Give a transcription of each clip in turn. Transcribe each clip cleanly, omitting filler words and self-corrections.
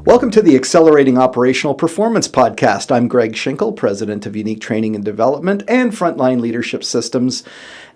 Welcome to the Accelerating Operational Performance Podcast. I'm Greg Schinkel, President of Unique Training and Development and Frontline Leadership Systems.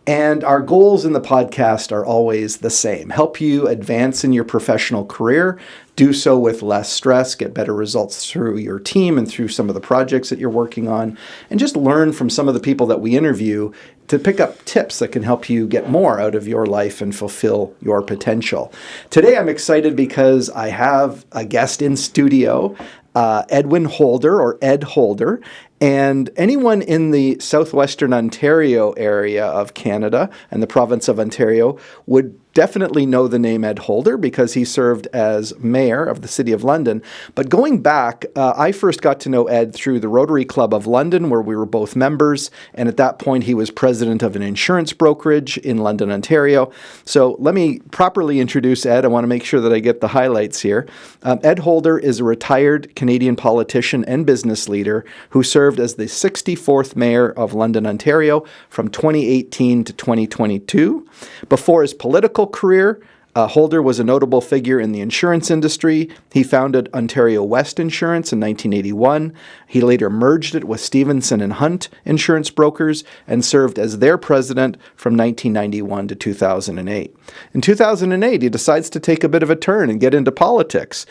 And our goals in the podcast are always the same. Help you advance in your professional career, do so with less stress, get better results through your team and through some of the projects that you're working on, and just learn from some of the people that we interview to pick up tips that can help you get more out of your life and fulfill your potential. Today I'm excited because I have a guest in studio, Edwin Holder, or Ed Holder. And anyone in the southwestern Ontario area of Canada and the province of Ontario would definitely know the name Ed Holder because he served as mayor of the City of London. But going back, I first got to know Ed through the Rotary Club of London, where we were both members. And at that point, he was president of an insurance brokerage in London, Ontario. So let me properly introduce Ed. I want to make sure that I get the highlights here. Ed Holder is a retired Canadian politician and business leader who served as the 64th mayor of London, Ontario from 2018 to 2022. Before his political career, Holder was a notable figure in the insurance industry. He founded Ontario West Insurance in 1981. He later merged it with Stevenson and Hunt Insurance Brokers and served as their president from 1991 to 2008. In 2008, he decides to take a bit of a turn and get into politics.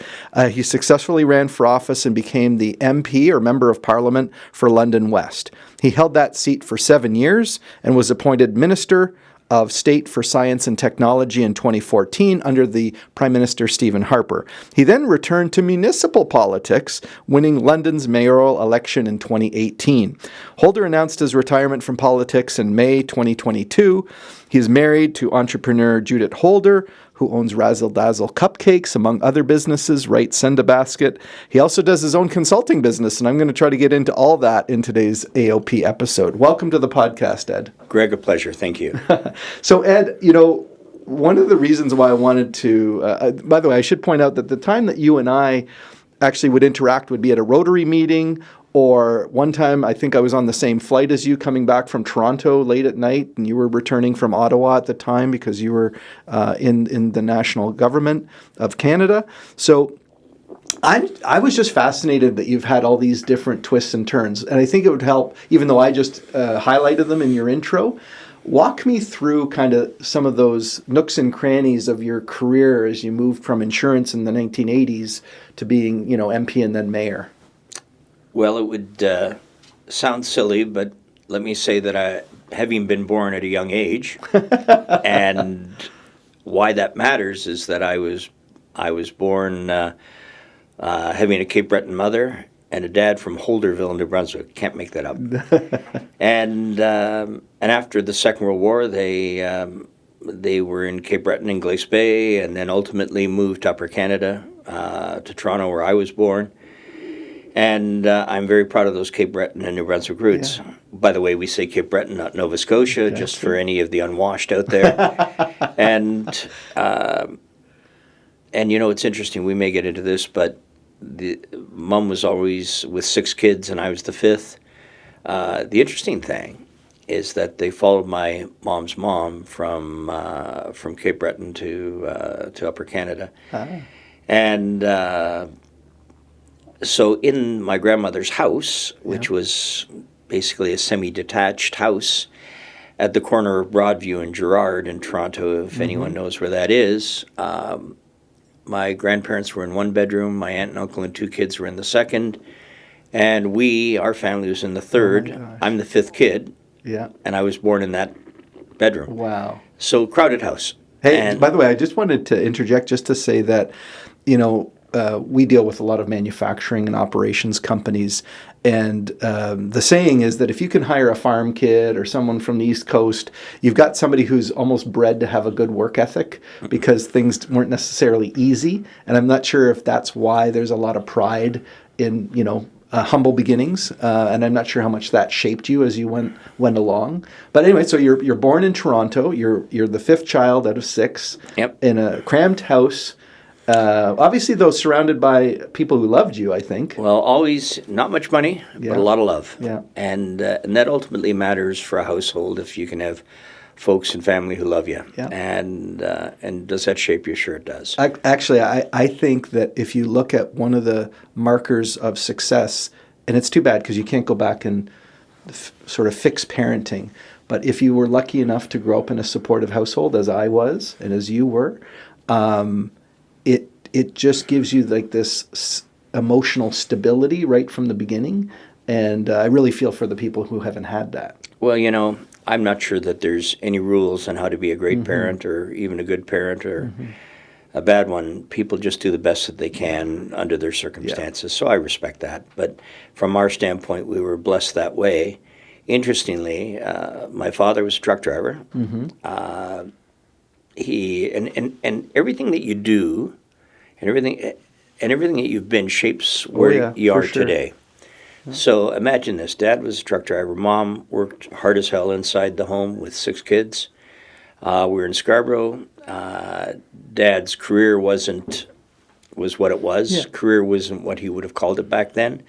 He successfully ran for office and became the MP, or Member of Parliament, for London West. He held that seat for 7 years and was appointed Minister of State for Science and Technology in 2014 under the Prime Minister Stephen Harper. He then returned to municipal politics, winning London's mayoral election in 2018. Holder announced his retirement from politics in May 2022. He is married to entrepreneur Judith Holder, who owns Razzle Dazzle Cupcakes, among other businesses, Right Send a Basket. He also does his own consulting business, and I'm going to try to get into all that in today's AOP episode. Welcome to the podcast, Ed. Greg, a pleasure. Thank you. So, Ed, one of the reasons why I wanted to, by the way, I should point out that the time that you and I actually would interact would be at a Rotary meeting, or one time I think I was on the same flight as you coming back from Toronto late at night, and you were returning from Ottawa at the time because you were in the national government of Canada. So I was just fascinated that you've had all these different twists and turns, and I think it would help, even though I just highlighted them in your intro. Walk me through kind of some of those nooks and crannies of your career as you moved from insurance in the 1980s to being, MP and then mayor. Well, it would sound silly, but let me say that having been born at a young age, and why that matters is that I was born having a Cape Breton mother and a dad from Holderville, New Brunswick. Can't make that up. And after the Second World War, they were in Cape Breton and Glace Bay, and then ultimately moved to Upper Canada, to Toronto, where I was born. And I'm very proud of those Cape Breton and New Brunswick roots. Yeah. By the way, we say Cape Breton, not Nova Scotia, just for any of the unwashed out there. And it's interesting, we may get into this, but Mom was always with 6 kids and I was the 5th. The interesting thing is that they followed my mom's mom from Cape Breton to Upper Canada. Ah. And so in my grandmother's house, which was basically a semi-detached house at the corner of Broadview and Gerrard in Toronto, if anyone knows where that is, my grandparents were in one bedroom, my aunt and uncle and 2 kids were in the second, and our family was in the third. Oh, I'm the 5th kid, and I was born in that bedroom. Wow. So crowded house. Hey, by the way, I just wanted to interject just to say that, we deal with a lot of manufacturing and operations companies, and the saying is that if you can hire a farm kid or someone from the East Coast, you've got somebody who's almost bred to have a good work ethic because things weren't necessarily easy. And I'm not sure if that's why there's a lot of pride in, humble beginnings, and I'm not sure how much that shaped you as you went along. But anyway, so you're born in Toronto. You're the 5th child out of 6. Yep. In a cramped house. Obviously, though, surrounded by people who loved you, I think. Well, always not much money, but a lot of love. Yeah. And that ultimately matters for a household if you can have folks and family who love you. Yeah. And does that shape you? Sure it does. Actually, I think that if you look at one of the markers of success, and it's too bad because you can't go back and sort of fix parenting, but if you were lucky enough to grow up in a supportive household, as I was and as you were, it just gives you like this emotional stability right from the beginning. And I really feel for the people who haven't had that. Well, you know, I'm not sure that there's any rules on how to be a great parent or even a good parent or a bad one. People just do the best that they can under their circumstances. So I respect that. But from our standpoint, we were blessed that way. Interestingly, my father was a truck driver. He and everything that you do and everything that you've been shapes where you are today. So imagine this. Dad was a truck driver. Mom worked hard as hell inside the home with 6 kids. We were in Scarborough. Dad's career was what it was. Yeah. Career wasn't what he would have called it back then.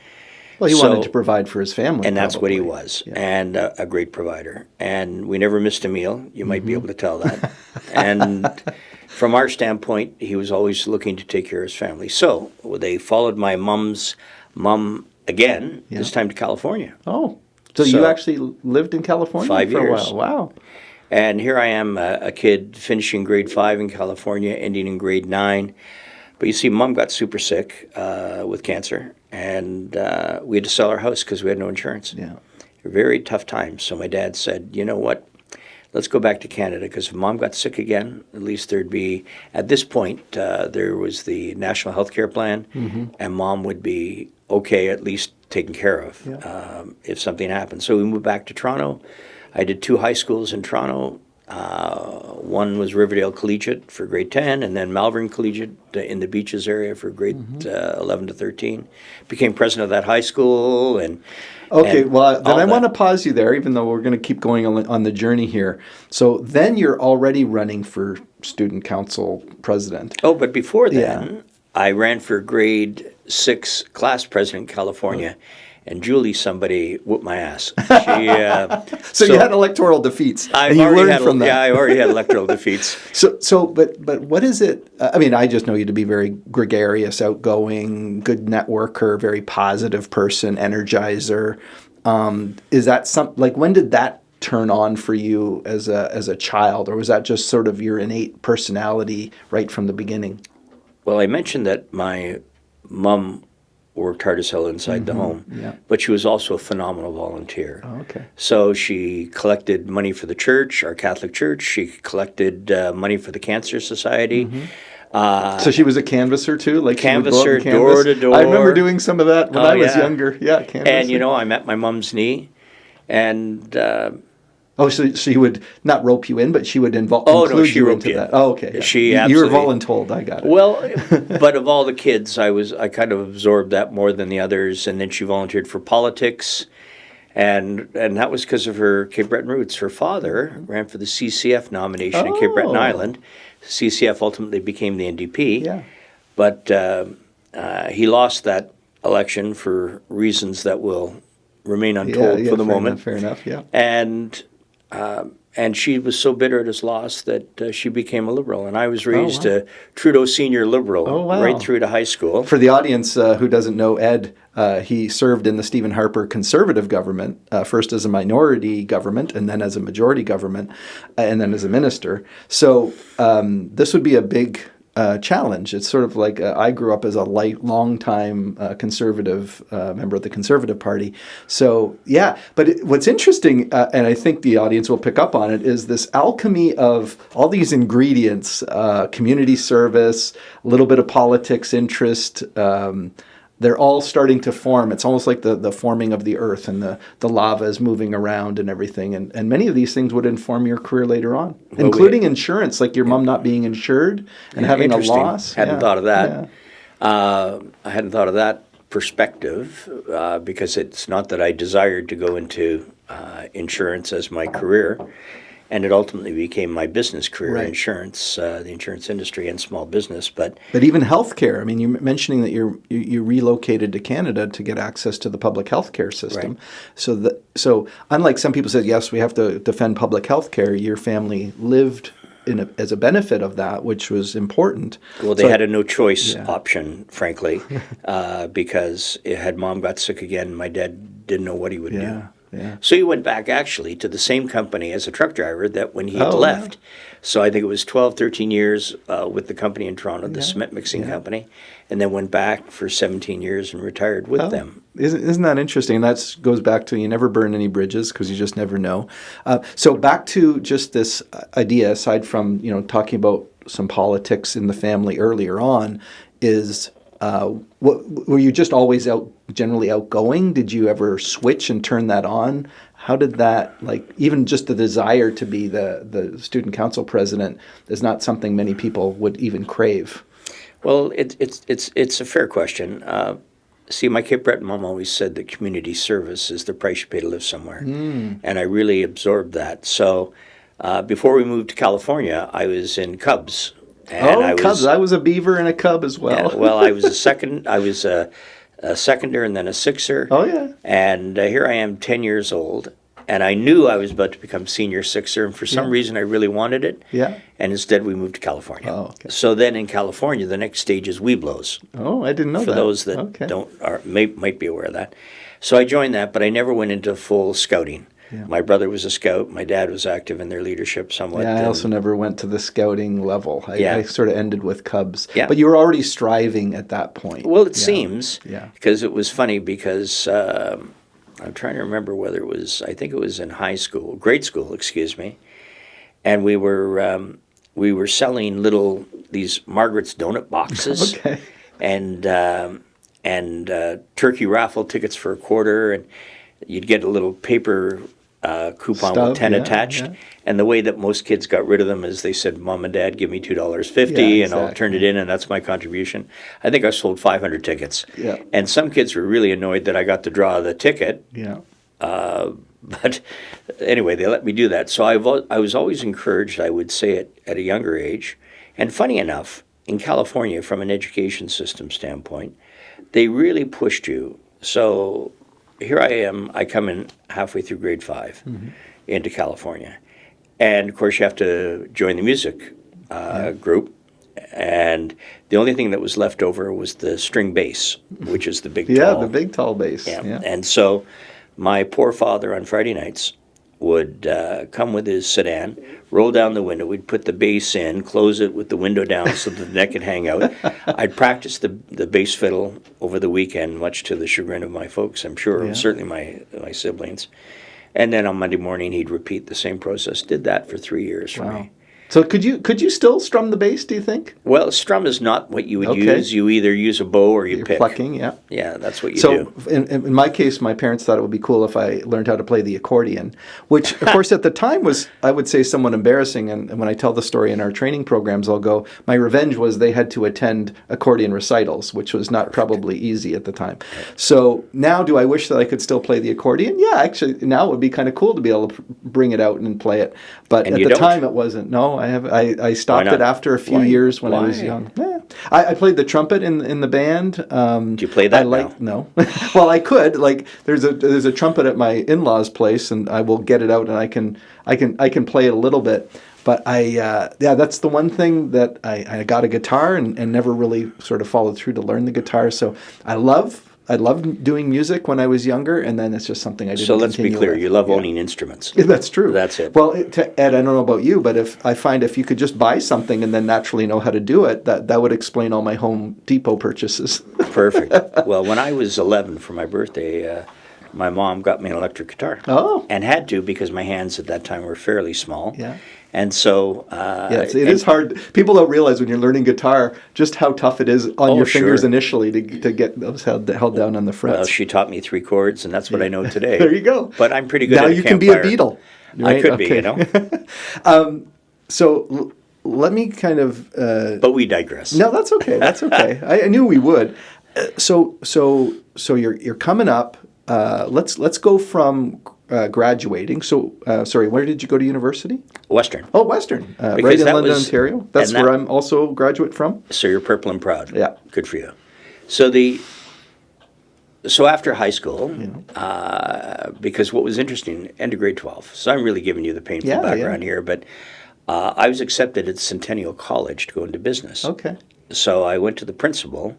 Well, he wanted to provide for his family. And that's what he probably. was, Yeah. and a great provider. And we never missed a meal. You might be able to tell that. And from our standpoint, he was always looking to take care of his family. So they followed my mom's mom again, this time to California. Oh, so you actually lived in California 5 for years. a while. Wow. And here I am, a kid finishing grade 5 in California, ending in grade 9. But you see, Mom got super sick with cancer, and we had to sell our house because we had no insurance. Yeah. Very tough times. So my dad said, you know what? Let's go back to Canada, because if Mom got sick again, at least there'd be, at this point, there was the National Health Care Plan, and Mom would be okay, at least taken care of if something happened. So we moved back to Toronto. I did 2 high schools in Toronto. One was Riverdale Collegiate for grade 10, and then Malvern Collegiate in the Beaches area for grade 11 to 13. Became president of that high school. Okay, well, then I want to pause you there, even though we're going to keep going on the journey here. So then you're already running for student council president. Oh, but before then, I ran for grade 6 class president in California. And Julie, somebody whooped my ass. So you had electoral defeats, I and you learned from that. Yeah, I already had electoral defeats. But what is it? I mean, I just know you to be very gregarious, outgoing, good networker, very positive person, energizer. Is that like when did that turn on for you as a child, or was that just sort of your innate personality right from the beginning? Well, I mentioned that my mom worked hard as hell inside the home, but she was also a phenomenal volunteer. Oh, okay. So she collected money for the church, our Catholic church. She collected money for the Cancer Society. So she was a canvasser too, like canvasser, door to door. I remember doing some of that when I was younger. Yeah, canvassing. And you know, I'm at my mom's knee, and so she would not rope you in, but she would include you into that. Oh, okay. Yeah. She you were absolutely voluntold. I got it. Well, but of all the kids, I kind of absorbed that more than the others. And then she volunteered for politics, and that was because of her Cape Breton roots. Her father ran for the CCF nomination in Cape Breton Island. CCF ultimately became the NDP. Yeah. But he lost that election for reasons that will remain untold for the moment. Fair enough. Yeah. And she was so bitter at his loss that she became a Liberal. And I was raised a Trudeau Senior Liberal right through to high school. For the audience who doesn't know Ed, he served in the Stephen Harper Conservative government, first as a minority government and then as a majority government, and then as a minister. So this would be a big challenge. It's sort of like I grew up as a long-time conservative member of the Conservative Party. So, yeah. But what's interesting, and I think the audience will pick up on it, is this alchemy of all these ingredients, community service, a little bit of politics interest. They're all starting to form. It's almost like the forming of the earth, and the lava is moving around and everything. And many of these things would inform your career later on, including insurance, like your mom not being insured and having a loss. Hadn't thought of that. Yeah. I hadn't thought of that perspective because it's not that I desired to go into insurance as my career. and it ultimately became my business career, Right. insurance, the insurance industry and small business. But even healthcare. I mean, you're mentioning that you relocated to Canada to get access to the public healthcare system. Right. So unlike some people said, yes, we have to defend public healthcare, your family lived as a benefit of that, which was important. Well, they had a no choice Yeah. option, frankly, because had mom got sick again, my dad didn't know what he would do. Yeah. So he went back actually to the same company as a truck driver that when he had Oh, left. So I think it was 12, 13 years with the company in Toronto, the cement mixing Yeah. company, and then went back for 17 years and retired with them. Isn't that interesting? That goes back to you never burn any bridges because you just never know. So back to just this idea, aside from talking about some politics in the family earlier on, is were you just always generally outgoing? Did you ever switch and turn that on? How did that, even just the desire to be the student council president is not something many people would even crave? Well, it's a fair question. See, my Cape Breton mom always said that community service is the price you pay to live somewhere. And I really absorbed that. So before we moved to California, I was in Cubs. And Cubs. I was a Beaver and a Cub as well. Yeah, well, I was a seconder and then a sixer. Oh, yeah. And here I am, 10 years old. And I knew I was about to become senior sixer. And for some reason, I really wanted it. Yeah. And instead, we moved to California. Oh, okay. So then in California, the next stage is Weeblos. Oh, I didn't know For that. those that might be aware of that. So I joined that, but I never went into full scouting. Yeah. My brother was a scout. My dad was active in their leadership somewhat. Yeah, I also never went to the scouting level. I sort of ended with Cubs. Yeah. But you were already striving at that point. Well, it seems. Yeah. Because it was funny because I'm trying to remember whether I think it was in grade school, excuse me. And we were selling these Margaret's donut boxes. Okay. And turkey raffle tickets for $0.25, and you'd get a little paper coupon Stub, with 10 yeah, attached. yeah. And the way that most kids got rid of them is they said, Mom and Dad, give me $2.50 Yeah, and I'll exactly. turn it in, and that's my contribution. I think I sold 500 tickets. Yeah. And some kids were really annoyed that I got to draw the ticket. Yeah. But anyway, they let me do that. So I was always encouraged, I would say it at a younger age. And funny enough, in California, from an education system standpoint, they really pushed you. So here I am, I come in halfway through grade 5 into California. And of course, you have to join the music group. And the only thing that was left over was the string bass, which is the big tall. The big tall bass. Yeah. Yeah. And so my poor father on Friday nights would come with his sedan, roll down the window. We'd put the bass in, close it with the window down so the neck could hang out. I'd practice the bass fiddle over the weekend, much to the chagrin of my folks, I'm sure, Yeah. certainly my siblings. And then on Monday morning, he'd repeat the same process. Did that for 3 years for me. So could you still strum the bass, do you think? Well, strum is not what you would Okay. use. You either use a bow or you You're pick. plucking, yeah. Yeah, that's what you So do. in my case, my parents thought it would be cool if I learned how to play the accordion, which, of course, at the time was, I would say, somewhat embarrassing. And when I tell the story in our training programs, I'll go, my revenge was they had to attend accordion recitals, which was not probably easy at the time. So now do I wish that I could still play the accordion? Yeah, actually, now it would be kind of cool to be able to bring it out and play it. But And at you the don't? time, it wasn't. No, I stopped not? it after a few Why? years when I was Why? young. Yeah. I played the trumpet in the band. Do you play that No. Well, I could. There's a trumpet at my in-laws' place, and I will get it out, and I can play it a little bit. But that's the one thing that I got a guitar and never really sort of followed through to learn the guitar. So I loved doing music when I was younger, and then it's just something I didn't. So let's be continue clear, with. you love owning instruments. That's true. That's it. Well, Ed, I don't know about you, but if you could just buy something and then naturally know how to do it, that would explain all my Home Depot purchases. Perfect. Well, when I was 11 for my birthday, my mom got me an electric guitar. Oh. And had to, because my hands at that time were fairly small. Yeah. And so... Yes, it is hard. People don't realize when you're learning guitar just how tough it is on your fingers sure. initially to get those held down on the frets. Well, she taught me 3 chords, and that's what I know today. There you go. But I'm pretty good now at you can be a campfire. Beatle. I Right? could be, Okay. you know. So let me kind of... But we digress. No, that's okay. That's okay. I knew we would. So you're coming up. Let's go from graduating. So, sorry, where did you go to university? Western. Oh, Western, right Because in that London, was- Ontario. That's and where that- I'm also a graduate from. So you're purple and proud. Yeah. Good for you. So so after high school, because what was interesting, end of grade 12. So I'm really giving you the painful Yeah, background here, but I was accepted at Centennial College to go into business. Okay. So I went to the principal,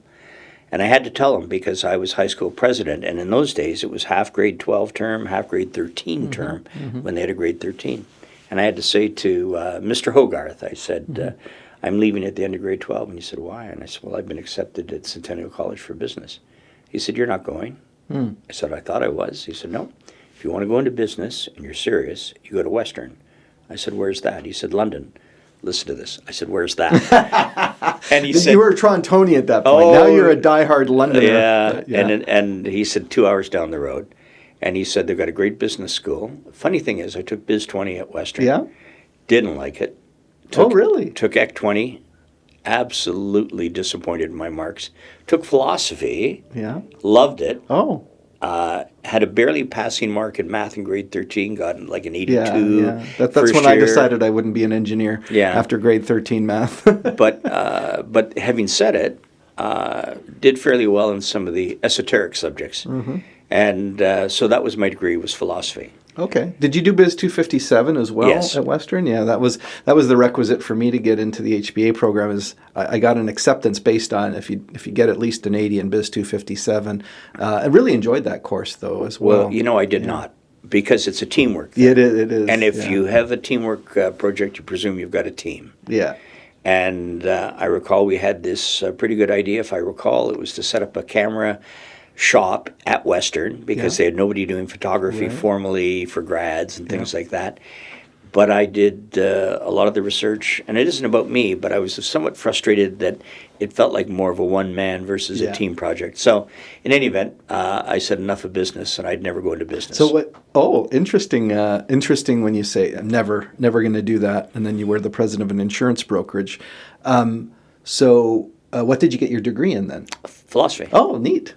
and I had to tell him because I was high school president, and in those days it was half grade 12 term, half grade 13 term when they had a grade 13. And I had to say to Mr. Hogarth, I said, I'm leaving at the end of grade 12. And he said, why? And I said, well, I've been accepted at Centennial College for business. He said, you're not going? I said, I thought I was. He said, no. If you want to go into business and you're serious, you go to Western. I said, where's that? He said, London. Listen to this. I said, where's that? And he said, you were a Torontonian at that point. Now you're a diehard Londoner. yeah. And he said 2 hours down the road. And he said, they've got a great business school. Funny thing is, I took Biz 20 at Western. Yeah? Didn't like it. Really? Took Ec 20. Absolutely disappointed in my marks. Took philosophy. Yeah. Loved it. Oh. Had a barely passing mark in math in grade 13. Got like an 82. Yeah. That's first when I year. decided I wouldn't be an engineer. Yeah. After grade 13 math. But having said it, did fairly well in some of the esoteric subjects. And so that was my degree, was philosophy. Okay. Did you do Biz 257 as well Yes. at Western? Yeah, that was the requisite for me to get into the HBA program. Is I got an acceptance based on if you get at least an 80 in Biz 257. I really enjoyed that course though as well. Well, I did not, because it's a teamwork thing. Yeah, it is. And if yeah. you have a teamwork project, you presume you've got a team. Yeah. And I recall we had this pretty good idea. If I recall, it was to set up a camera shop at Western because they had nobody doing photography formally for grads and things like that. But I did a lot of the research, and it isn't about me, but I was somewhat frustrated that it felt like more of a one-man versus a team project. So in any event, I said enough of business, and I'd never go into business. So what? Oh, interesting. Interesting when you say I'm never going to do that, and then you were the president of an insurance brokerage. So what did you get your degree in then? Philosophy. Oh, neat.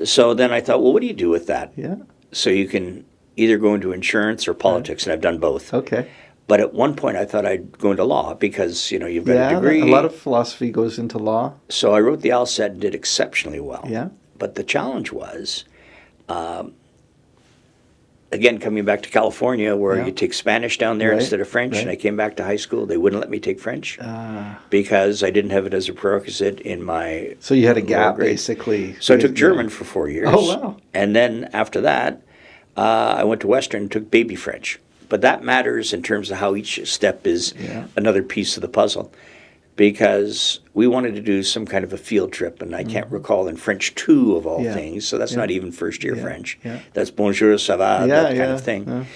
So then I thought, well, what do you do with that? Yeah. So you can either go into insurance or politics, and I've done both. Okay. But at one point, I thought I'd go into law because, you've got a degree. A lot of philosophy goes into law. So I wrote the LSAT and did exceptionally well. Yeah. But the challenge was, again, coming back to California, where you take Spanish down there instead of French, and I came back to high school, they wouldn't let me take French because I didn't have it as a prerequisite in my So you had a gap, grade. basically. So I took German for 4 years. Oh, wow. And then after that, I went to Western and took baby French. But that matters in terms of how each step is another piece of the puzzle. Because we wanted to do some kind of a field trip, and I can't recall in French 2 of all things, so that's not even first year French. Yeah. That's bonjour, ça va, that kind of thing.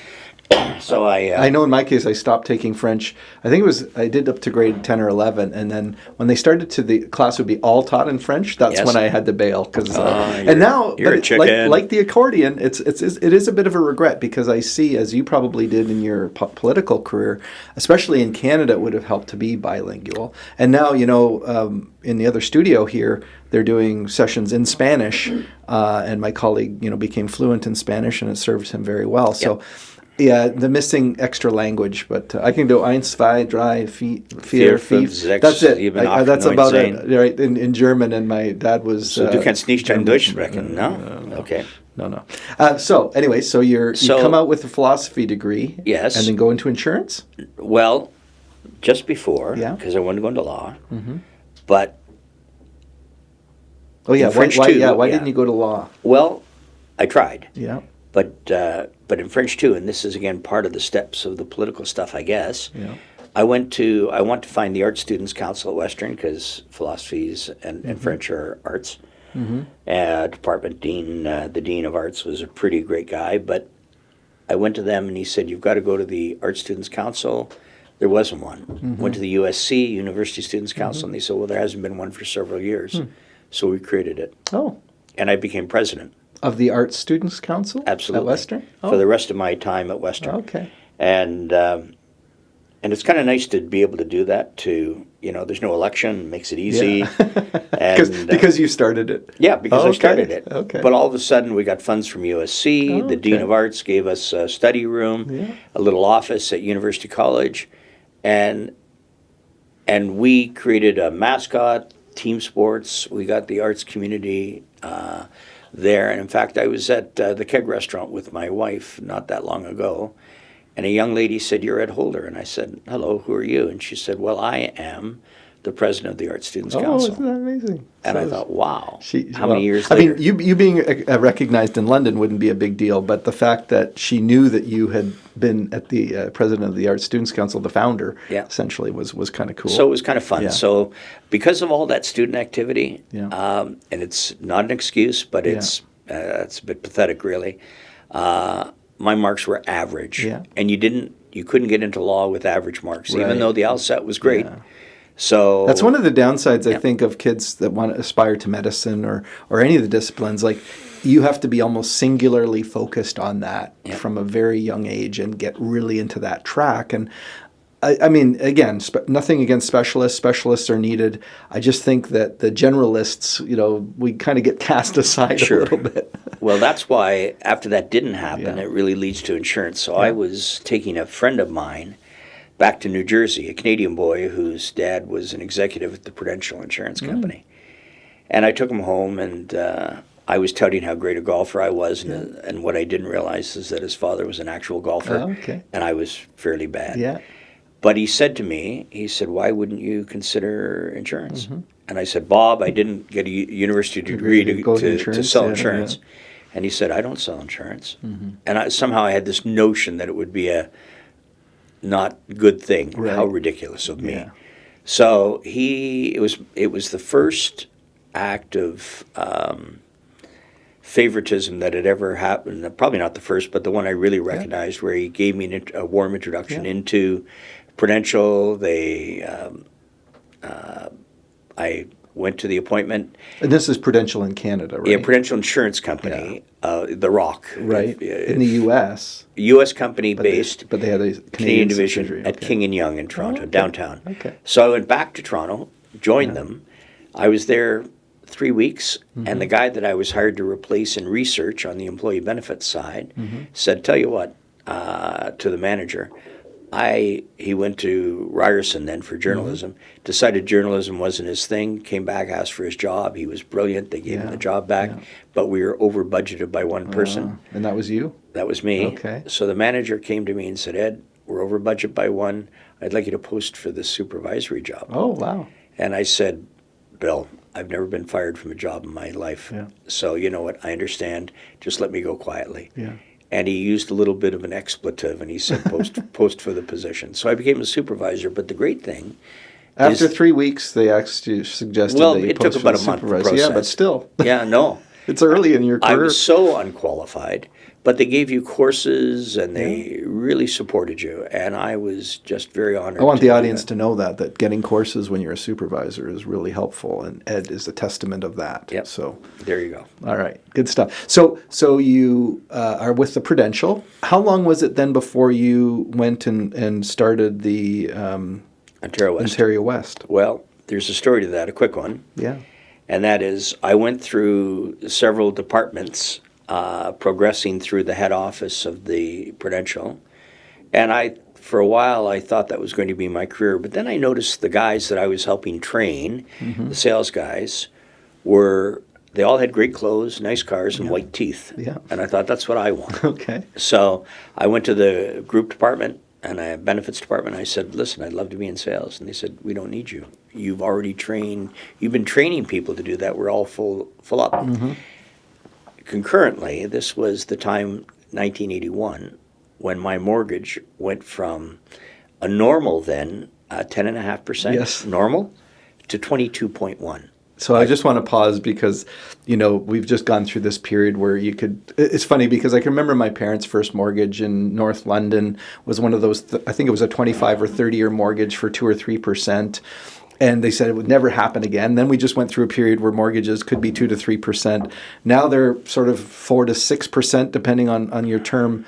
So I know in my case I stopped taking French. I think I did up to grade 10 or 11, and then when they started the class would be all taught in French. That's when I had to bail and now you're a chicken. Like the accordion, it is a bit of a regret because I see, as you probably did in your political career, especially in Canada, it would have helped to be bilingual. And now in the other studio here, they're doing sessions in Spanish, and my colleague became fluent in Spanish, and it serves him very well. So. Yeah, the missing extra language, but I can do eins, zwei, drei, vier, fünf. That's it. That's about it, right? In German, and my dad was. So du kannst nicht kein Deutsch sprechen, no? Okay. No. So anyway, so you come out with a philosophy degree, yes, and then go into insurance. Well, just before, because I wanted to go into law, but. Oh yeah, why didn't you go to law? Well, I tried. Yeah. But in French too, and this is again part of the steps of the political stuff, I guess. Yeah. I want to find the Art Students Council at Western because philosophies and French are arts. Department dean, the dean of arts was a pretty great guy, but I went to them and he said, "You've got to go to the Art Students Council." There wasn't one. Went to the USC, University Students Council, and they said, "Well, there hasn't been one for several years." So we created it. Oh. And I became president. Of the Art Students Council? Absolutely. At Western? For the rest of my time at Western. Okay. And And it's kind of nice to be able to do that to, there's no election, makes it easy. And, because you started it. Yeah, because I started it. Okay. But all of a sudden we got funds from USC. The Dean of Arts gave us a study room, a little office at University College. And we created a mascot, team sports. We got the arts community there. And in fact, I was at the Keg restaurant with my wife not that long ago. And a young lady said, "You're Ed Holder." And I said, "Hello, who are you?" And she said, "Well, I am the president of the Art Students Council." Isn't that amazing? And I thought, wow, how well, many years later? I mean, you being recognized in London wouldn't be a big deal, but the fact that she knew that you had been at the president of the Art Students Council, the founder, essentially, was kind of cool. So it was kind of fun. Yeah. So because of all that student activity, Yeah. and it's not an excuse, but it's a bit pathetic, really. My marks were average, and you couldn't get into law with average marks, even though the LSAT was great. Yeah. So that's one of the downsides, I think, of kids that want to aspire to medicine or any of the disciplines. Like, you have to be almost singularly focused on that from a very young age and get really into that track. And I mean, again, nothing against specialists. Specialists are needed. I just think that the generalists, we kind of get cast aside a little bit. Well, that's why after that didn't happen, it really leads to insurance. So I was taking a friend of mine back to New Jersey, a Canadian boy whose dad was an executive at the Prudential Insurance Company. And I took him home, and I was touting how great a golfer I was. And what I didn't realize is that his father was an actual golfer, and I was fairly bad. Yeah. But he said to me, "Why wouldn't you consider insurance?" And I said, "Bob, I didn't get a university degree to sell insurance." And he said, "I don't sell insurance." And somehow I had this notion that it would be a not good thing. Right. How ridiculous of me. So it was the first act of favoritism that had ever happened. Probably not the first, but the one I really recognized, where he gave me a warm introduction into Prudential. I went to the appointment. And this is Prudential in Canada, right? Yeah, Prudential Insurance Company, The Rock. Right, in the U.S. U.S. company based, but they had a Canadian division at King and Yonge in Toronto, downtown. Okay. So I went back to Toronto, joined them. I was there 3 weeks, and the guy that I was hired to replace in research on the employee benefits side said, "Tell you what," to the manager. He went to Ryerson then for journalism, decided journalism wasn't his thing, came back, asked for his job. He was brilliant. They gave him the job back, but we were over budgeted by one person. And that was you? That was me. Okay. So the manager came to me and said, "Ed, we're over budget by one. I'd like you to post for this supervisory job." Oh, wow. And I said, "Bill, I've never been fired from a job in my life. So you know what? I understand. Just let me go quietly." Yeah. And he used a little bit of an expletive, and he said, post for the position. So I became a supervisor. But the great thing After 3 weeks, they actually suggested that you it post took for about the a month supervisor. process. Yeah, but still. Yeah, no. It's early in your career. I was so unqualified, but they gave you courses, and they really supported you. And I was just very honored. I want the audience to know that getting courses when you're a supervisor is really helpful, and Ed is a testament of that. Yep. So there you go. All right, good stuff. So you are with the Prudential. How long was it then before you went and started the Ontario West? Well, there's a story to that, a quick one. Yeah. And that is, I went through several departments, progressing through the head office of the Prudential. And for a while, I thought that was going to be my career. But then I noticed the guys that I was helping train, the sales guys, they all had great clothes, nice cars, and white teeth. Yeah. And I thought, that's what I want. Okay. So I went to the group department and a benefits department. I said, "Listen, I'd love to be in sales." And they said, "We don't need you. You've been training people to do that. We're all full up." Concurrently, this was the time, 1981, when my mortgage went from a normal then, 10.5% normal, to 22.1. So I just want to pause because, we've just gone through this period where it's funny because I can remember my parents' first mortgage in North London was one of those, I think it was a 25 or 30-year mortgage for 2 or 3%. And they said it would never happen again. Then we just went through a period where mortgages could be 2 to 3%. Now they're sort of 4 to 6%, depending on your term.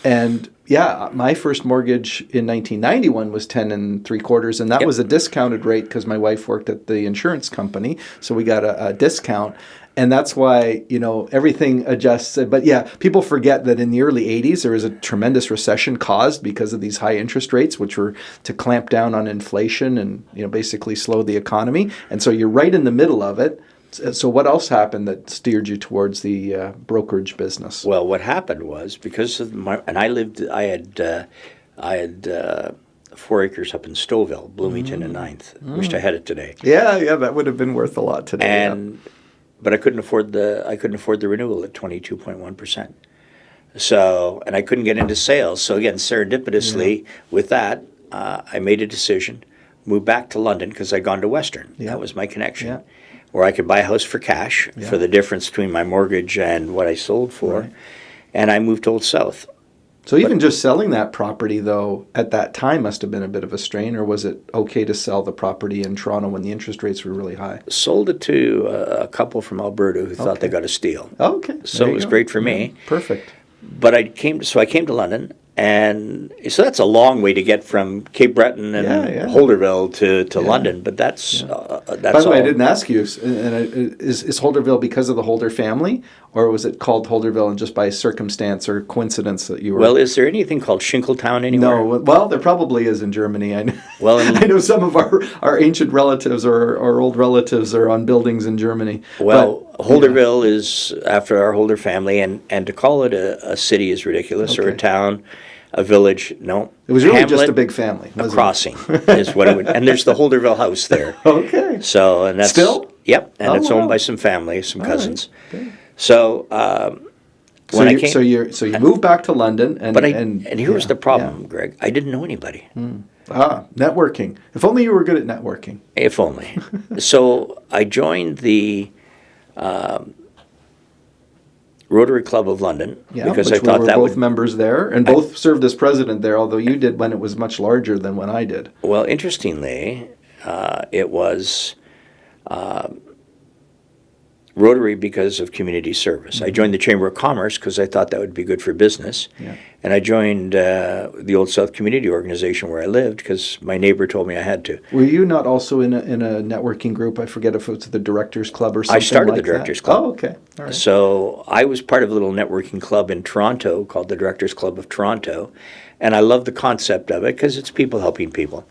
And yeah, my first mortgage in 1991 was 10 3/4, and that was a discounted rate because my wife worked at the insurance company, so we got a discount. And that's why, everything adjusts. But yeah, people forget that in the early 80s, there was a tremendous recession caused because of these high interest rates, which were to clamp down on inflation and, basically slow the economy. And so you're right in the middle of it. So what else happened that steered you towards the brokerage business? Well, what happened was because of I had 4 acres up in Stouffville, Bloomington and Ninth. Wished I had it today. Yeah, that would have been worth a lot today. But I couldn't afford the renewal at 22.1%. So, and I couldn't get into sales. So again, serendipitously, with that, I made a decision, moved back to London because I'd gone to Western. Yeah. That was my connection. Yeah. Where I could buy a house for cash for the difference between my mortgage and what I sold for. Right. And I moved to Old South. So even just selling that property, though, at that time must have been a bit of a strain, or was it okay to sell the property in Toronto when the interest rates were really high? Sold it to a couple from Alberta who thought they got a steal. Oh, okay. So it was great for me. Perfect. But I came to London, and so that's a long way to get from Cape Breton and Holderville to London. But that's By the way, I didn't ask you. Is Holderville because of the Holder family, or was it called Holderville and just by circumstance or coincidence that you were? Well, is there anything called Schinkeltown anywhere? No. Well, there probably is in Germany. I know. Well, I know some of our ancient relatives or our old relatives are on buildings in Germany. Well, Holderville is after our Holder family, and to call it a city is ridiculous, or a town. A village, no. It was really Hamlet, just a big family. A crossing is what it would. And there's the Holderville house there. Okay. So, and that's still? Yep, and it's owned by some family, some cousins. Right. So, when I came, so you moved back to London, and here was the problem, Greg. I didn't know anybody. Networking. If only you were good at networking. If only. So I joined the Rotary Club of London because I thought we were both members there, and both served as president there. Although you did when it was much larger than when I did. Well, interestingly, it was Rotary because of community service. I joined the Chamber of Commerce because I thought that would be good for business, and I joined the Old South Community Organization where I lived because my neighbor told me I had to. Were you not also in a networking group? I forget if it was the Directors Club or something. I started like the Directors Club. Oh, okay. All right. So I was part of a little networking club in Toronto called the Directors Club of Toronto, and I love the concept of it because it's people helping people.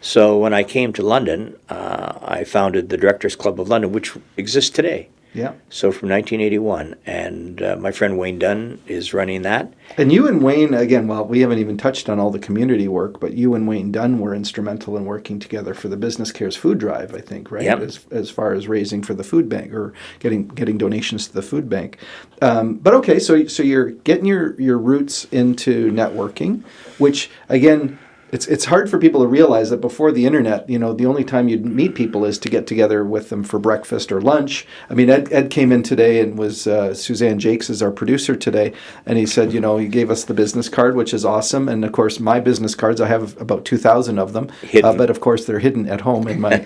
So when I came to London, I founded the Directors Club of London, which exists today. Yeah. So from 1981, and my friend Wayne Dunn is running that. And you and Wayne, again, well, we haven't even touched on all the community work, but you and Wayne Dunn were instrumental in working together for the Business Cares food drive, I think, right? Yep. As far as raising for the food bank or getting donations to the food bank. But okay, so you're getting your roots into networking, which again. It's hard for people to realize that before the internet, the only time you'd meet people is to get together with them for breakfast or lunch. I mean, Ed came in today and was Suzanne Jakes is our producer today, and he said, he gave us the business card, which is awesome. And of course, my business cards, I have about 2,000 of them, but of course they're hidden at home in my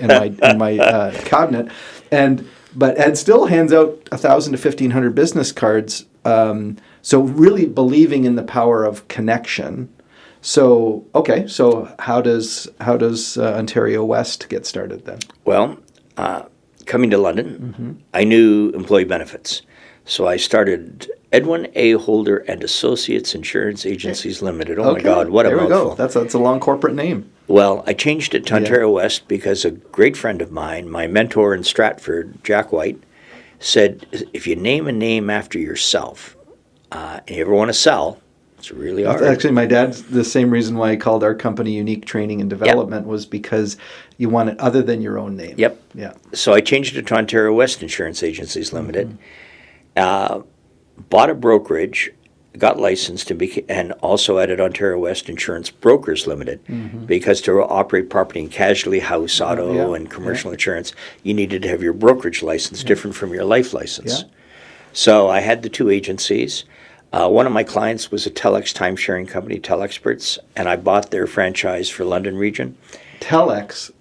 cabinet. But Ed still hands out 1,000 to 1,500 business cards. So really believing in the power of connection. So how does Ontario West get started then? Well, coming to London, I knew employee benefits, so I started Edwin A. Holder and Associates Insurance Agencies Limited. Oh my God, what a mouthful! There we go. That's a long corporate name. Well, I changed it to Ontario West because a great friend of mine, my mentor in Stratford, Jack White, said if you name a name after yourself, and you ever want to sell. It's really hard. Actually, my dad's the same reason why he called our company Unique Training and Development was because you want it other than your own name. Yep. Yeah. So I changed it to Ontario West Insurance Agencies Limited, bought a brokerage, got licensed, and also added Ontario West Insurance Brokers Limited because to operate property and casualty, house, auto, and commercial insurance, you needed to have your brokerage license different from your life license. Yeah. So I had the two agencies. One of my clients was a Telex time-sharing company, Telexperts, and I bought their franchise for London region. Telex.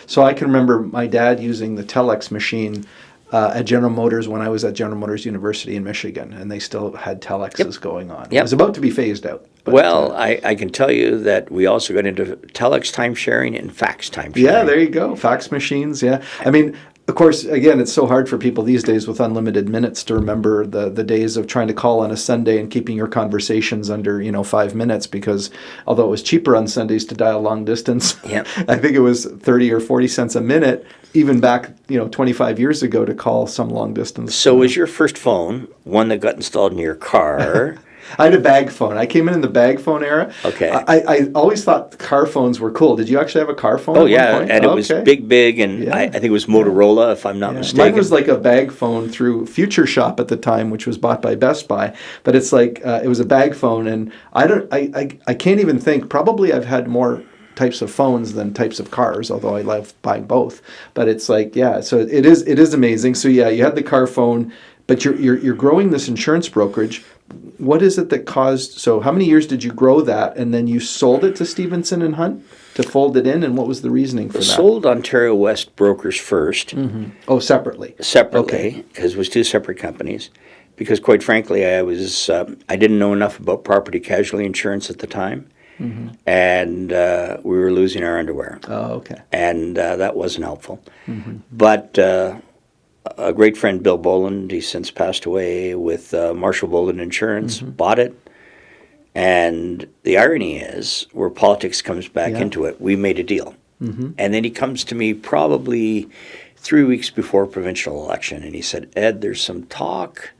So I can remember my dad using the Telex machine at General Motors when I was at General Motors University in Michigan, and they still had telexes going on. It was about to be phased out. But, well, I can tell you that we also got into telex time sharing and fax time sharing. Yeah, there you go. Fax machines, yeah. I mean, of course, again, it's so hard for people these days with unlimited minutes to remember the days of trying to call on a Sunday and keeping your conversations under 5 minutes, because although it was cheaper on Sundays to dial long distance, I think it was 30 or 40 cents a minute, even back 25 years ago, to call some long distance. So was your first phone one that got installed in your car? I had a bag phone. I came in the bag phone era. Okay. I always thought car phones were cool. Did you actually have a car phone? Oh, yeah, and it was big, and I think it was Motorola, if I'm not mistaken. Mine was like a bag phone through Future Shop at the time, which was bought by Best Buy. But it's like it was a bag phone, and I can't even think. Probably I've had more types of phones than types of cars, although I love buying both. But it's like, so it is amazing. So yeah, you had the car phone, but you're growing this insurance brokerage. What is it that caused, so how many years did you grow that, and then you sold it to Stevenson and Hunt to fold it in, and what was the reasoning for that? Sold Ontario West Brokers first. Mm-hmm. Oh, separately, because it was two separate companies. Because quite frankly, I didn't know enough about property casualty insurance at the time, and we were losing our underwear. Oh, okay. And that wasn't helpful. But a great friend, Bill Boland, he's since passed away, with Marshall Boland Insurance, bought it. And the irony is, where politics comes back into it, we made a deal. And then he comes to me probably 3 weeks before provincial election, and he said, Ed, there's some talk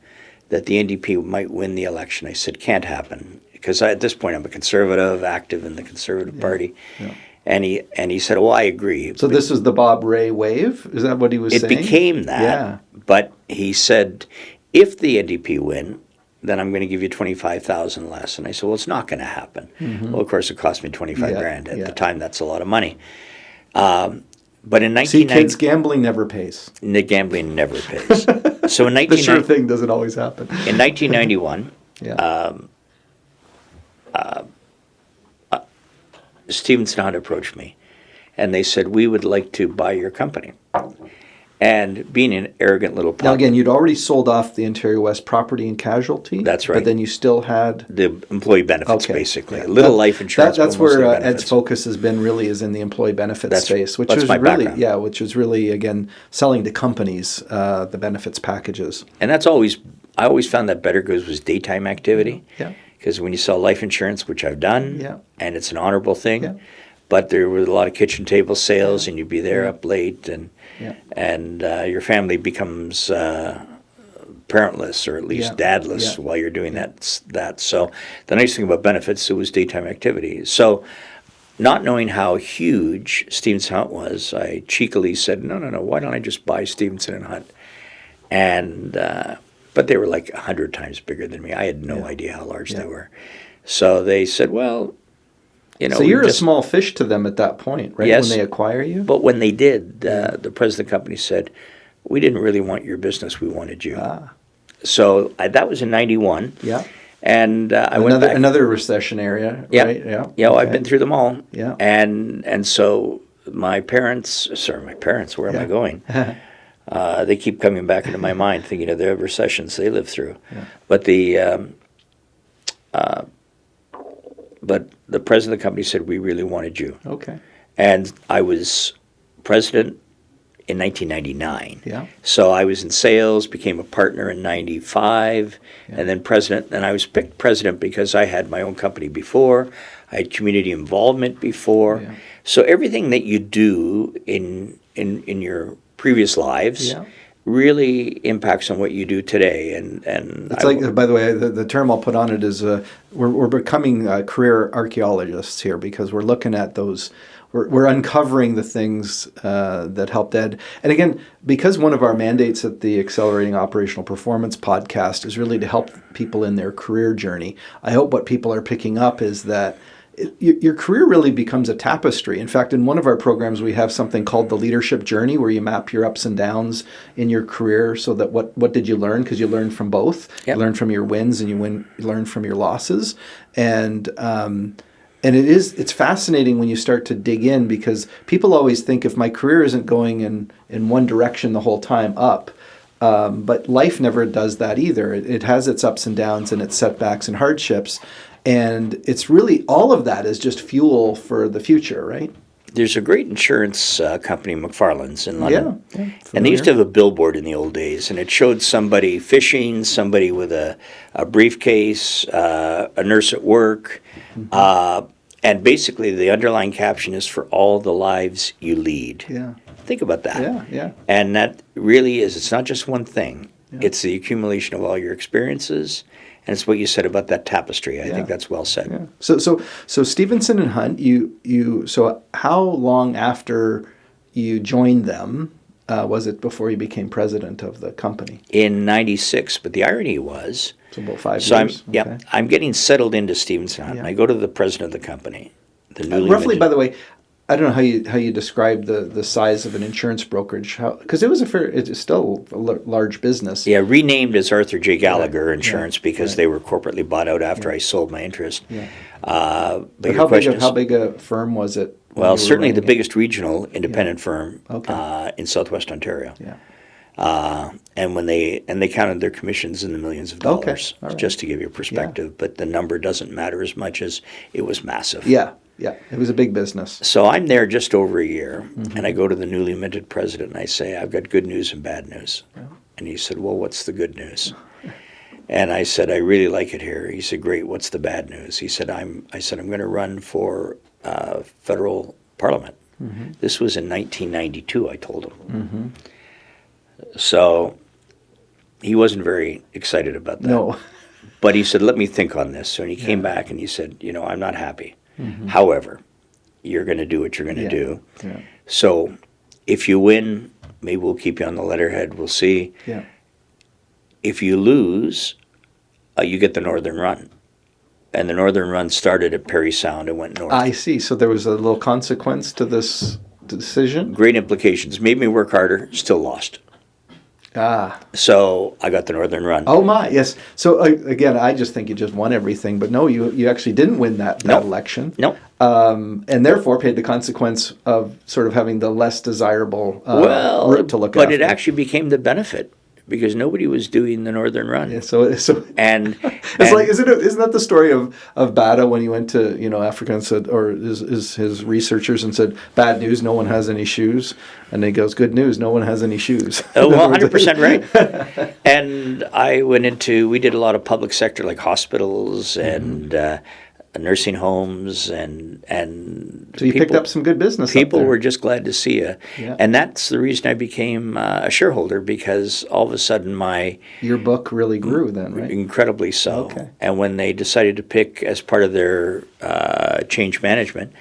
that the NDP might win the election. I said, can't happen, because at this point I'm a conservative, active in the Conservative Party. Yeah. And he said, well, I agree. So this is the Bob Rae wave? Is that what he was saying? It became that. Yeah. But he said, if the NDP win, then I'm going to give you $25,000 less. And I said, well, it's not going to happen. Well, of course, it cost me $25,000 at the time. That's a lot of money. But in 1990, kids, gambling never pays. Gambling never pays. So in 1990, the sure thing doesn't always happen. In 1991, Stevenson Hunt approached me, and they said, we would like to buy your company. And being an arrogant little pup. Now, again, you'd already sold off the Ontario West property and casualty. That's right. But then you still had the employee benefits, basically. A little life insurance. That's where Ed's focus has been, really, is in the employee benefits space, which is really, which is really, again, selling to companies the benefits packages. And I always found that better because it was daytime activity. Yeah. Because when you sell life insurance, which I've done, and it's an honorable thing, but there were a lot of kitchen table sales, and you'd be there up late, and your family becomes parentless, or at least dadless, while you're doing that. So the nice thing about benefits, it was daytime activity. So not knowing how huge Stevenson Hunt was, I cheekily said, no, why don't I just buy Stevenson and Hunt? And but they were like 100 times bigger than me. I had no idea how large they were. So they said, well, so you're a small fish to them at that point, right? Yes. When they acquire you? But when they did, the president of the company said, we didn't really want your business, we wanted you. So that was in 91. Yeah. And I went back. Another recession area, right? Yeah, well, I've been through them all. Yeah. And so my parents, where am I going? They keep coming back into my mind, thinking of the recessions they lived through. Yeah. But the president of the company said, we really wanted you. Okay. And I was president in 1999. Yeah. So I was in sales, became a partner in 95, and then president. And I was picked president because I had my own company before. I had community involvement before. Yeah. So everything that you do in your previous lives really impacts on what you do today. And it's by the way, the term I'll put on it is we're becoming career archaeologists here, because we're looking at those. We're uncovering the things that helped Ed. And again, because one of our mandates at the Accelerating Operational Performance podcast is really to help people in their career journey, I hope what people are picking up is that your career really becomes a tapestry. In fact, in one of our programs, we have something called the leadership journey, where you map your ups and downs in your career, so that what did you learn? Because you learn from both. Yep. You learn from your wins, and you learn from your losses. And it's fascinating when you start to dig in, because people always think, if my career isn't going in one direction the whole time up, But life never does that either. It has its ups and downs and its setbacks and hardships. And it's really, all of that is just fuel for the future, right? There's a great insurance company, McFarland's, in London. Yeah, and they used to have a billboard in the old days, and it showed somebody fishing, somebody with a briefcase, a nurse at work. And basically, the underlying caption is for all the lives you lead. Yeah. Think about that. Yeah, yeah. And that really is, it's not just one thing. Yeah. It's the accumulation of all your experiences. And it's what you said about that tapestry. I think that's well said. Yeah. So Stevenson and Hunt, so how long after you joined them was it before you became president of the company? In 96, but the irony was... So about 5 So years? I'm getting settled into Stevenson Hunt, and I go to the president of the company. The newly roughly, minted- by the way, I don't know how you describe the size of an insurance brokerage, because it's still a large business. Yeah, renamed as Arthur J. Gallagher Insurance because they were corporately bought out after I sold my interest. Yeah. But how big a firm was it? when Well, you were certainly the running it? biggest regional independent firm Okay. in Southwest Ontario. Yeah. And when they counted their commissions in the millions of dollars, all right. just to give you a perspective. But the number doesn't matter as much as it was massive. Yeah. It was a big business. So I'm there just over a year, and I go to the newly minted president, and I say, I've got good news and bad news. And he said, well, what's the good news? And I said, I really like it here. He said, great, what's the bad news? He said, I said, I'm going to run for federal parliament. This was in 1992, I told him. So he wasn't very excited about that. No. But he said, let me think on this. So he came back and he said, I'm not happy. However, you're going to do what you're going to do. Yeah. So if you win, maybe we'll keep you on the letterhead. We'll see. Yeah. If you lose, you get the Northern Run. And the Northern Run started at Parry Sound and went north. I see. So there was a little consequence to this decision? Great implications. Made me work harder, still lost. So I got the Northern Run. Oh my, yes. So again, I just think you just won everything, but no, you actually didn't win that election. Nope. And therefore paid the consequence of sort of having the less desirable route to look at. But it actually became the benefit because nobody was doing the Northern Run. Yeah, so and it's like isn't that the story of Bada when he went to Africa and said, or his researchers and said, bad news, no one has any shoes, and he goes, good news, no one has any shoes. Oh, well, 100% right. And we did a lot of public sector like hospitals and nursing homes and so you picked up some good business. People were just glad to see you. Yeah. And that's the reason I became a shareholder, because all of a sudden your book really grew then, right? Incredibly so. Okay. And when they decided to pick as part of their change management,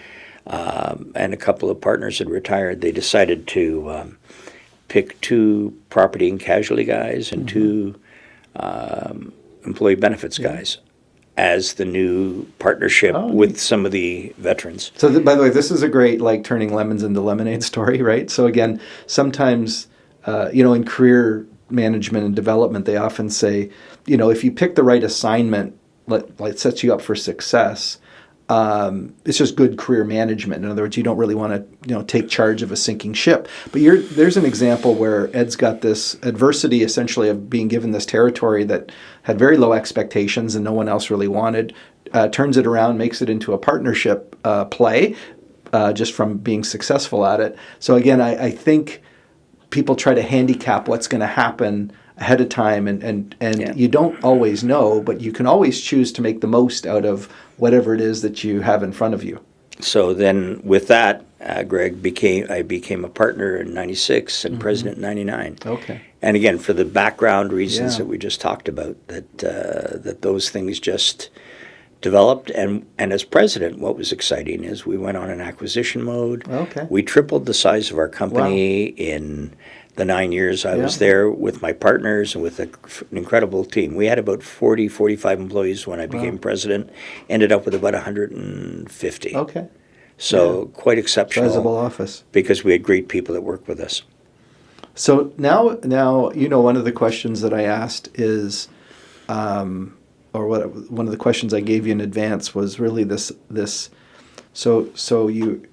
and a couple of partners had retired, they decided to pick 2 property and casualty guys and 2 employee benefits guys as the new partnership with some of the veterans. So, by the way, this is a great, turning lemons into lemonade story, right? So again, sometimes, in career management and development, they often say, if you pick the right assignment, it sets you up for success. It's just good career management. In other words, you don't really want to, take charge of a sinking ship. But there's an example where Ed's got this adversity, essentially, of being given this territory that had very low expectations and no one else really wanted. Turns it around, makes it into a partnership play, just from being successful at it. So again, I think people try to handicap what's going to happen ahead of time, and you don't always know, but you can always choose to make the most out of whatever it is that you have in front of you. So then with that, Greg, I became a partner in 96 and president in 99. Okay. And again, for the background reasons that we just talked about, that those things just developed. And as president, what was exciting is we went on an acquisition mode. Okay. We tripled the size of our company in the 9 years I was there with my partners and with an incredible team. We had about 40, 45 employees when I became president, ended up with about 150. Okay. So quite exceptional. Sizable office. Because we had great people that worked with us. So now one of the questions that I asked is, one of the questions I gave you in advance was really this. So you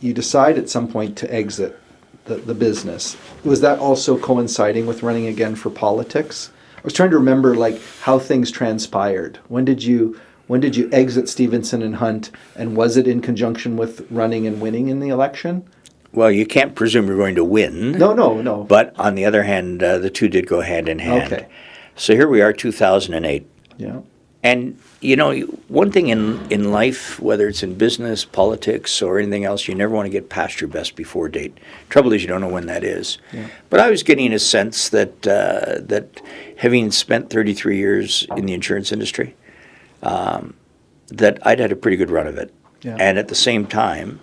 decide at some point to exit the business. Was that also coinciding with running again for politics? I was trying to remember like how things transpired. When did you exit Stevenson and Hunt, and was it in conjunction with running and winning in the election? Well, you can't presume you're going to win. No. But on the other hand, the two did go hand in hand. Okay. So here we are, 2008. Yeah. And, you know, one thing in life, whether it's in business, politics, or anything else, you never want to get past your best before date. Trouble is you don't know when that is. Yeah. But I was getting a sense that having spent 33 years in the insurance industry, that I'd had a pretty good run of it. Yeah. And at the same time,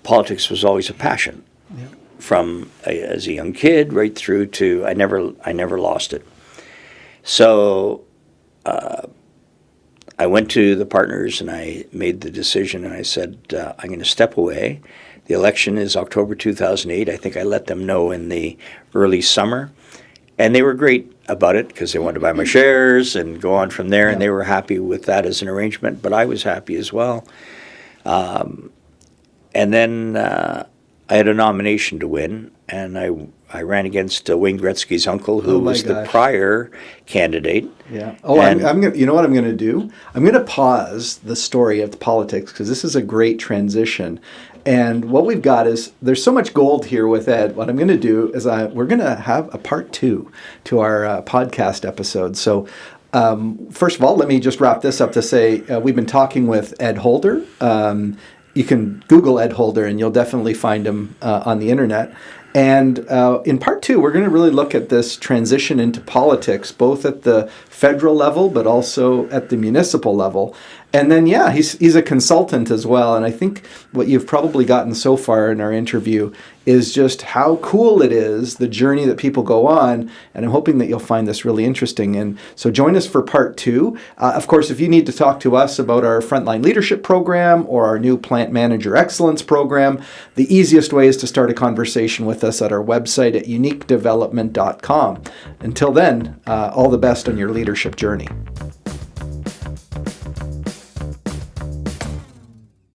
politics was always a passion. Yeah. From as a young kid right through to I never lost it. So I went to the partners and I made the decision and I said, I'm going to step away. The election is October 2008. I think I let them know in the early summer. And they were great about it because they wanted to buy my shares and go on from there. Yeah. And they were happy with that as an arrangement. But I was happy as well. And then I had a nomination to win. And I ran against Wayne Gretzky's uncle, who was the prior candidate. Yeah. Oh, I'm gonna, you know what I'm going to do? I'm going to pause the story of the politics because this is a great transition. And what we've got is there's so much gold here with Ed. What I'm going to do is we're going to have a part 2 to our podcast episode. So first of all, let me just wrap this up to say we've been talking with Ed Holder. You can Google Ed Holder and you'll definitely find him on the internet. And in part 2, we're going to really look at this transition into politics, both at the federal level, but also at the municipal level. And then, yeah, he's a consultant as well. And I think what you've probably gotten so far in our interview is just how cool it is, the journey that people go on. And I'm hoping that you'll find this really interesting. And so join us for part 2. Of course, if you need to talk to us about our Frontline Leadership Program or our new Plant Manager Excellence Program, the easiest way is to start a conversation with us at our website at uniquedevelopment.com. Until then, all the best on your leadership journey.